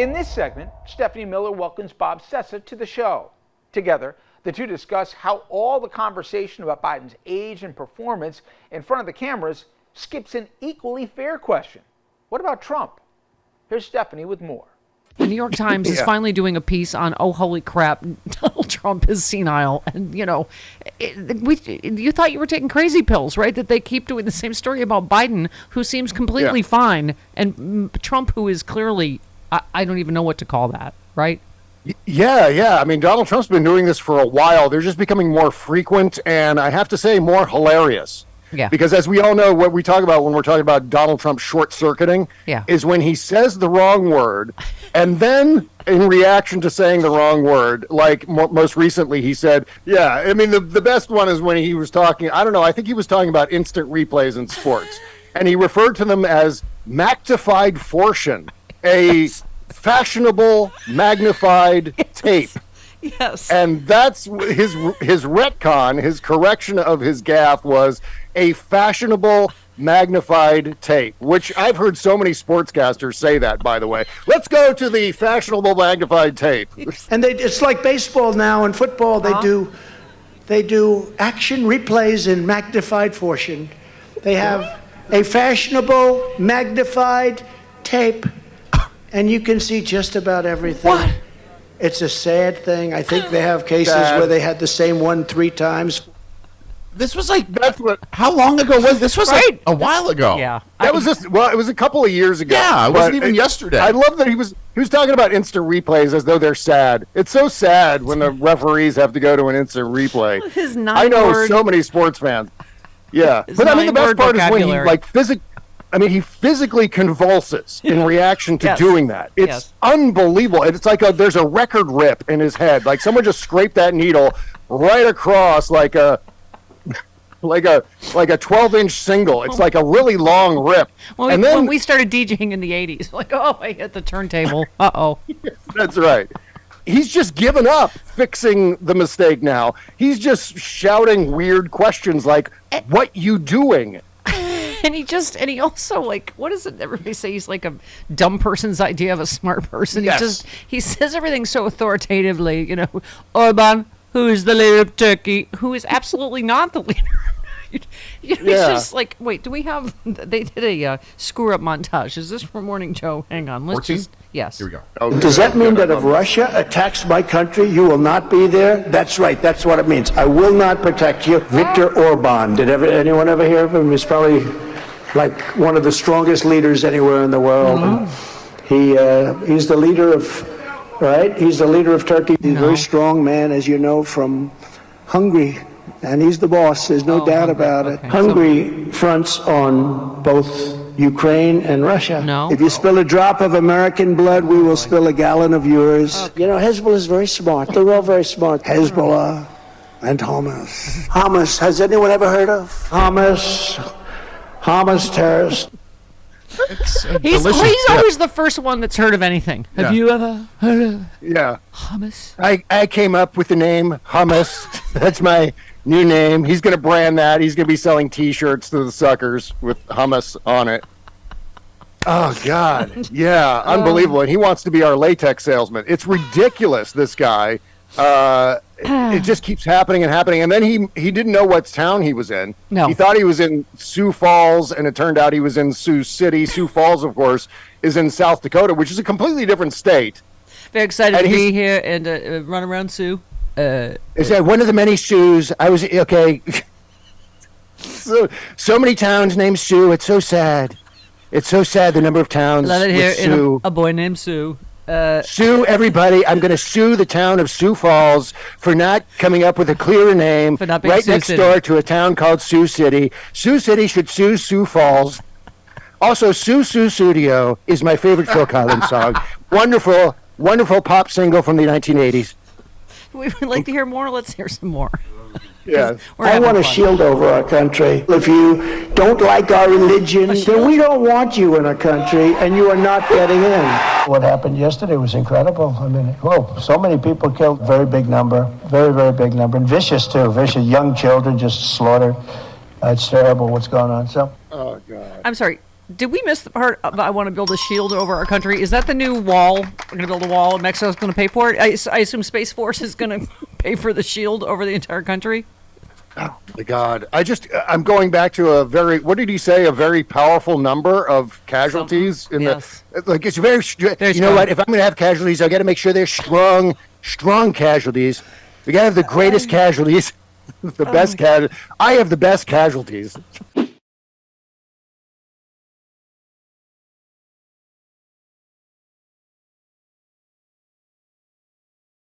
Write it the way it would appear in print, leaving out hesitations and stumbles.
In this segment, Stephanie Miller welcomes Bob Sessa to the show. Together, the two discuss how all the conversation about Biden's age and performance in front of the cameras skips an equally fair question. What about Trump? Here's Stephanie with more. The New York Times is finally doing a piece on, oh, holy crap, Donald Trump is senile. And, you know, you thought you were taking crazy pills, right? That they keep doing the same story about Biden, who seems completely fine, and Trump, who is clearly, I don't even know what to call that, right? Yeah. I mean, Donald Trump's been doing this for a while. They're just becoming more frequent, and I have to say, more hilarious. Yeah. Because as we all know, what we talk about when we're talking about Donald Trump short-circuiting is when he says the wrong word, and then in reaction to saying the wrong word, like most recently he said, I mean, the best one is when he was talking, I think he was talking about instant replays in sports, and he referred to them as magnified fortune, a fashionable magnified tape. Yes. And that's his retcon, his correction of his gaffe was a fashionable magnified tape, which I've heard so many sportscasters say that, by the way. Let's go to the fashionable magnified tape. And it's like baseball now and football. They do action replays in magnified fortune. They have a fashionable magnified tape, and you can see just about everything. What? It's a sad thing. I think they have cases where they had the same one 3 times. This was like, how long ago was this? Was like a while ago. Yeah. That was just, it was a couple of years ago. Yeah, it wasn't even yesterday. I love that he was talking about instant replays as though they're sad. It's so sad when the referees have to go to an instant replay. His I know so many sports fans. Yeah. But I mean, the best part is when he he physically convulses in reaction to doing that. It's unbelievable. It's like there's a record rip in his head. Like someone just scraped that needle right across like a 12-inch single. It's like a really long rip. When we started DJing in the 80s, like, I hit the turntable. Uh-oh. That's right. He's just given up fixing the mistake now. He's just shouting weird questions like, what you doing? And he also, like, what does it everybody say? He's like a dumb person's idea of a smart person. Yes. He says everything so authoritatively, you know, Orban, who is the leader of Turkey, who is absolutely not the leader. It's just like, wait, do we have, they did a screw-up montage. Is this from Morning Joe? Hang on. Let's 14? Yes. Here we go. Does that mean that if Russia attacks my country, you will not be there? That's right. That's what it means. I will not protect you. Viktor Orban. Did anyone ever hear of him? He's probably like one of the strongest leaders anywhere in the world. Mm-hmm. He's the leader of, right? He's the leader of Turkey. He's a very strong man, as you know, from Hungary. And he's the boss. There's no doubt about it. Hungary fronts on both Ukraine and Russia. No. If you spill a drop of American blood, we will spill a gallon of yours. Okay. You know, Hezbollah is very smart. They're all very smart. Hezbollah and Hamas. Hamas. Has anyone ever heard of Hamas? Hamas terrorists. He's always the first one that's heard of anything. Have you ever heard of hummus? I came up with the name hummus. That's my new name. He's going to brand that. He's going to be selling T-shirts to the suckers with hummus on it. Oh, God. Yeah, unbelievable. And he wants to be our latex salesman. It's ridiculous, this guy. It just keeps happening and happening. And then he didn't know what town he was in. No. He thought he was in Sioux Falls, and it turned out he was in Sioux City. Sioux Falls, of course, is in South Dakota, which is a completely different state. Very excited to be here and run around Sioux. Is that one of the many Siouxs? I was, okay. so many towns named Sioux. It's so sad. It's so sad, the number of towns. Love it here in a boy named Sue. Sue everybody. I'm going to sue the town of Sioux Falls for not coming up with a clearer name right next door to a town called Sioux City. Sioux City should sue Sioux Falls. Also, Sioux Studio is my favorite Phil Collins song. Wonderful, wonderful pop single from the 1980s. We would like to hear more. Let's hear some more. Yeah. I want a shield over our country. If you don't like our religion, then we don't want you in our country, and you are not getting in. What happened yesterday was incredible. I mean, so many people killed. Very big number. Very, very big number. And vicious, too. Vicious. Young children just slaughtered. It's terrible what's going on. So. Oh, God. I'm sorry. Did we miss the part of I want to build a shield over our country? Is that the new wall? We're going to build a wall and Mexico's going to pay for it? I assume Space Force is going to pay for the shield over the entire country? Oh, my God. I'm going back to what did he say? A very powerful number of casualties it's very, you know what? If I'm going to have casualties, I got to make sure they're strong casualties. We got to have the greatest casualties, the best casualties. I have the best casualties.